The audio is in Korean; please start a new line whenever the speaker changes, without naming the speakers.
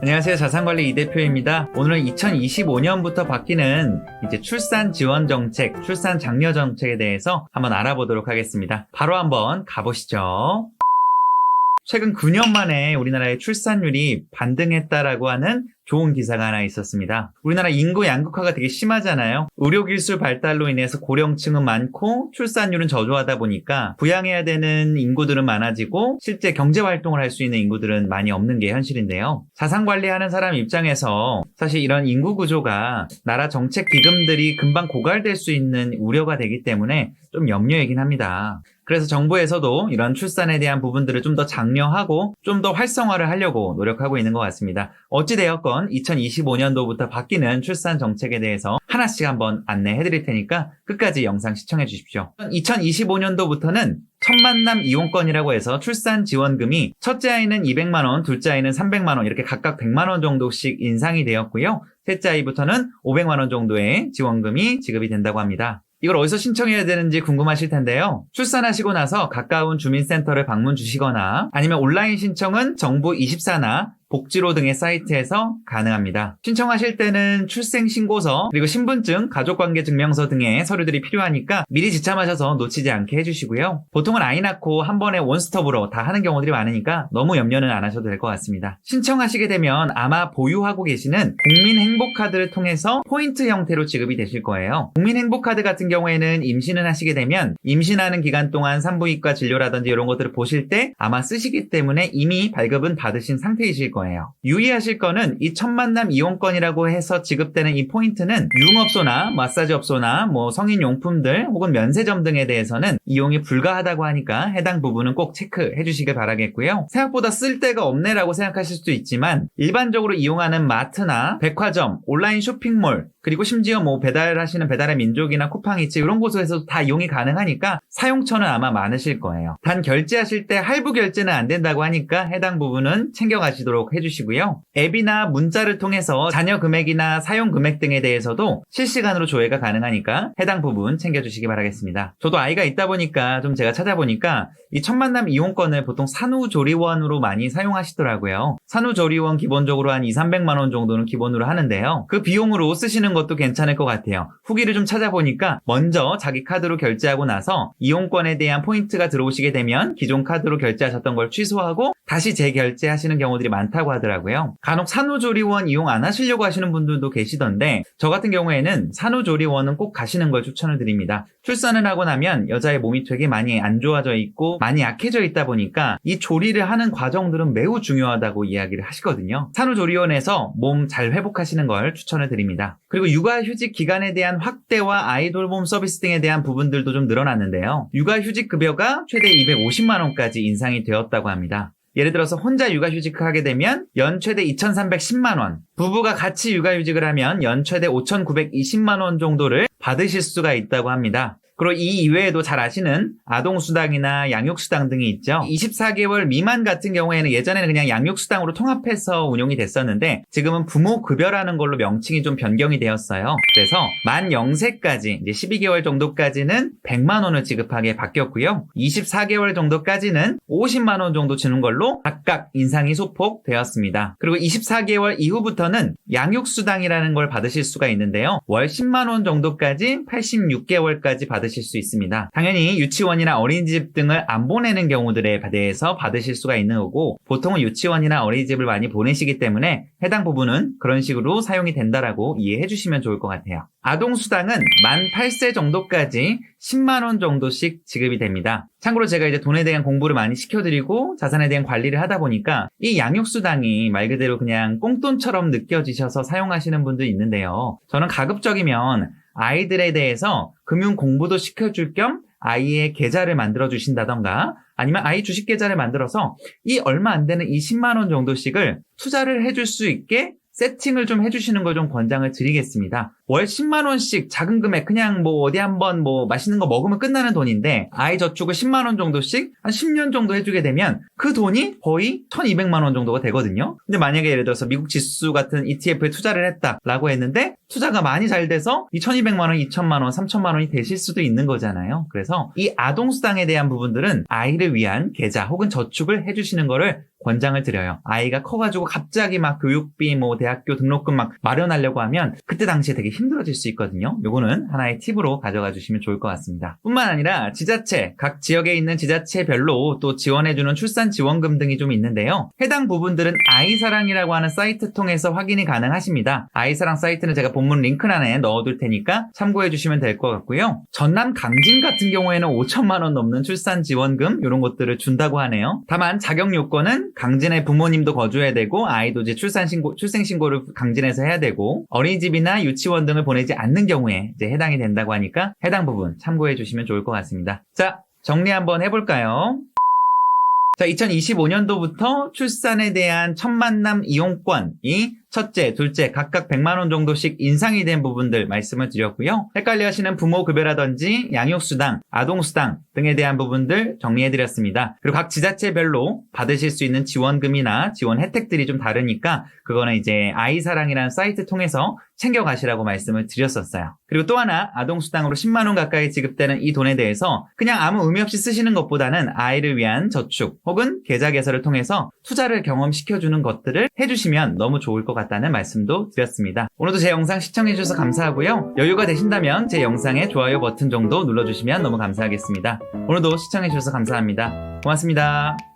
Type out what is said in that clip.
안녕하세요. 자산관리 이대표입니다. 오늘은 2025년부터 바뀌는 이제 출산 지원 정책, 출산 장려 정책에 대해서 한번 알아보도록 하겠습니다. 바로 한번 가보시죠. 최근 9년 만에 우리나라의 출산율이 반등했다라고 하는 좋은 기사가 하나 있었습니다. 우리나라 인구 양극화가 되게 심하잖아요. 의료기술 발달로 인해서 고령층은 많고 출산율은 저조하다 보니까 부양해야 되는 인구들은 많아지고 실제 경제활동을 할 수 있는 인구들은 많이 없는 게 현실인데요. 자산관리하는 사람 입장에서 사실 이런 인구 구조가 나라 정책 기금들이 금방 고갈될 수 있는 우려가 되기 때문에 좀 염려이긴 합니다. 그래서 정부에서도 이런 출산에 대한 부분들을 좀 더 장려하고 좀 더 활성화를 하려고 노력하고 있는 것 같습니다. 어찌되었건 2025년도부터 바뀌는 출산 정책에 대해서 하나씩 한번 안내해 드릴 테니까 끝까지 영상 시청해 주십시오. 2025년도부터는 첫만남 이용권이라고 해서 출산 지원금이 첫째 아이는 200만 원, 둘째 아이는 300만 원 이렇게 각각 100만 원 정도씩 인상이 되었고요. 셋째 아이부터는 500만 원 정도의 지원금이 지급이 된다고 합니다. 이걸 어디서 신청해야 되는지 궁금하실 텐데요. 출산하시고 나서 가까운 주민센터를 방문 주시거나 아니면 온라인 신청은 정부 24나 복지로 등의 사이트에서 가능합니다. 신청하실 때는 출생신고서 그리고 신분증, 가족관계증명서 등의 서류들이 필요하니까 미리 지참하셔서 놓치지 않게 해주시고요. 보통은 아이 낳고 한 번에 원스톱으로 다 하는 경우들이 많으니까 너무 염려는 안 하셔도 될 것 같습니다. 신청하시게 되면 아마 보유하고 계시는 국민행복카드를 통해서 포인트 형태로 지급이 되실 거예요. 국민행복카드 같은 경우에는 임신을 하시게 되면 임신하는 기간 동안 산부인과 진료라든지 이런 것들을 보실 때 아마 쓰시기 때문에 이미 발급은 받으신 상태이실 거예요. 유의하실 거는 이 첫만남 이용권이라고 해서 지급되는 이 포인트는 유흥업소나 마사지업소나 성인용품들 혹은 면세점 등에 대해서는 이용이 불가하다고 하니까 해당 부분은 꼭 체크해 주시길 바라겠고요. 생각보다 쓸 데가 없네라고 생각하실 수도 있지만 일반적으로 이용하는 마트나 백화점, 온라인 쇼핑몰 그리고 심지어 배달하시는 배달의 민족이나 쿠팡이츠 이런 곳에서도 다 이용이 가능하니까 사용처는 아마 많으실 거예요. 단 결제하실 때 할부 결제는 안 된다고 하니까 해당 부분은 챙겨가시도록 해주시고요. 앱이나 문자를 통해서 자녀 금액이나 사용 금액 등에 대해서도 실시간으로 조회가 가능하니까 해당 부분 챙겨주시기 바라겠습니다. 저도 아이가 있다 보니까 좀 제가 찾아보니까 이 첫만남 이용권을 보통 산후조리원으로 많이 사용하시더라고요. 산후조리원 기본적으로 한 200~300만 원 정도는 기본으로 하는데요. 그 비용으로 쓰시는 것도 괜찮을 것 같아요. 후기를 좀 찾아보니까 먼저 자기 카드로 결제하고 나서 이용권에 대한 포인트가 들어오시게 되면 기존 카드로 결제하셨던 걸 취소하고 다시 재결제하시는 경우들이 많다고 하더라고요. 간혹 산후조리원 이용 안 하시려고 하시는 분들도 계시던데 저 같은 경우에는 산후조리원은 꼭 가시는 걸 추천을 드립니다. 출산을 하고 나면 여자의 몸이 되게 많이 안 좋아져 있고 많이 약해져 있다 보니까 이 조리를 하는 과정들은 매우 중요하다고 이야기를 하시거든요. 산후조리원에서 몸 잘 회복하시는 걸 추천을 드립니다. 그리고 육아휴직 기간에 대한 확대와 아이돌봄 서비스 등에 대한 부분들도 좀 늘어났는데요. 육아휴직 급여가 최대 250만 원까지 인상이 되었다고 합니다. 예를 들어서 혼자 육아휴직을 하게 되면 연 최대 2,310만 원, 부부가 같이 육아휴직을 하면 연 최대 5,920만 원 정도를 받으실 수가 있다고 합니다. 그리고 이 이외에도 잘 아시는 아동수당이나 양육수당 등이 있죠. 24개월 미만 같은 경우에는 예전에는 그냥 양육수당으로 통합해서 운용이 됐었는데 지금은 부모급여라는 걸로 명칭이 좀 변경이 되었어요. 그래서 만 0세까지 이제 12개월 정도까지는 100만 원을 지급하게 바뀌었고요. 24개월 정도까지는 50만 원 정도 주는 걸로 각각 인상이 소폭되었습니다. 그리고 24개월 이후부터는 양육수당이라는 걸 받으실 수가 있는데요. 월 10만 원 정도까지 86개월까지 받으실 수 있습니다. 당연히 유치원이나 어린이집 등을 안 보내는 경우들에 대해서 받으실 수가 있는 거고 보통은 유치원이나 어린이집을 많이 보내시기 때문에 해당 부분은 그런 식으로 사용이 된다라고 이해해 주시면 좋을 것 같아요. 아동수당은 만 8세 정도까지 10만 원 정도씩 지급이 됩니다. 참고로 제가 이제 돈에 대한 공부를 많이 시켜드리고 자산에 대한 관리를 하다 보니까 이 양육수당이 말 그대로 그냥 꽁돈처럼 느껴지셔서 사용하시는 분도 있는데요. 저는 가급적이면 아이들에 대해서 금융 공부도 시켜줄 겸 아이의 계좌를 만들어 주신다던가 아니면 아이 주식 계좌를 만들어서 이 얼마 안 되는 이 10만 원 정도씩을 투자를 해줄 수 있게 세팅을 좀 해주시는 걸 좀 권장을 드리겠습니다. 월 10만 원씩 작은 금액 그냥 어디 한번 맛있는 거 먹으면 끝나는 돈인데 아이 저축을 10만 원 정도씩 한 10년 정도 해주게 되면 그 돈이 거의 1200만 원 정도가 되거든요. 근데 만약에 예를 들어서 미국 지수 같은 ETF에 투자를 했다라고 했는데 투자가 많이 잘 돼서 2,200만 원, 2,000만 원, 3,000만 원이 되실 수도 있는 거잖아요. 그래서 이 아동수당에 대한 부분들은 아이를 위한 계좌 혹은 저축을 해주시는 거를 권장을 드려요. 아이가 커가지고 갑자기 막 교육비, 뭐 대학교 등록금 막 마련하려고 하면 그때 당시에 되게 힘들어질 수 있거든요. 요거는 하나의 팁으로 가져가 주시면 좋을 것 같습니다. 뿐만 아니라 지자체, 각 지역에 있는 지자체별로 또 지원해주는 출산 지원금 등이 좀 있는데요. 해당 부분들은 아이사랑이라고 하는 사이트 통해서 확인이 가능하십니다. 아이사랑 사이트는 제가 본문 링크란에 넣어둘 테니까 참고해 주시면 될 것 같고요. 전남 강진 같은 경우에는 5천만 원 넘는 출산 지원금 이런 것들을 준다고 하네요. 다만 자격 요건은 강진의 부모님도 거주해야 되고 아이도 이제 출생신고를 강진에서 해야 되고 어린이집이나 유치원 등을 보내지 않는 경우에 이제 해당이 된다고 하니까 해당 부분 참고해 주시면 좋을 것 같습니다. 자, 정리 한번 해볼까요? 자, 2025년도부터 출산에 대한 첫 만남 이용권이 첫째, 둘째 각각 100만 원 정도씩 인상이 된 부분들 말씀을 드렸고요. 헷갈려 하시는 부모 급여라든지 양육수당, 아동수당 등에 대한 부분들 정리해드렸습니다. 그리고 각 지자체별로 받으실 수 있는 지원금이나 지원 혜택들이 좀 다르니까 그거는 이제 아이사랑이라는 사이트 통해서 챙겨가시라고 말씀을 드렸었어요. 그리고 또 하나 아동수당으로 10만 원 가까이 지급되는 이 돈에 대해서 그냥 아무 의미 없이 쓰시는 것보다는 아이를 위한 저축 혹은 계좌 개설을 통해서 투자를 경험시켜주는 것들을 해주시면 너무 좋을 것 같다는 말씀도 드렸습니다. 오늘도 제 영상 시청해주셔서 감사하고요. 여유가 되신다면 제 영상에 좋아요 버튼 정도 눌러주시면 너무 감사하겠습니다. 오늘도 시청해주셔서 감사합니다. 고맙습니다.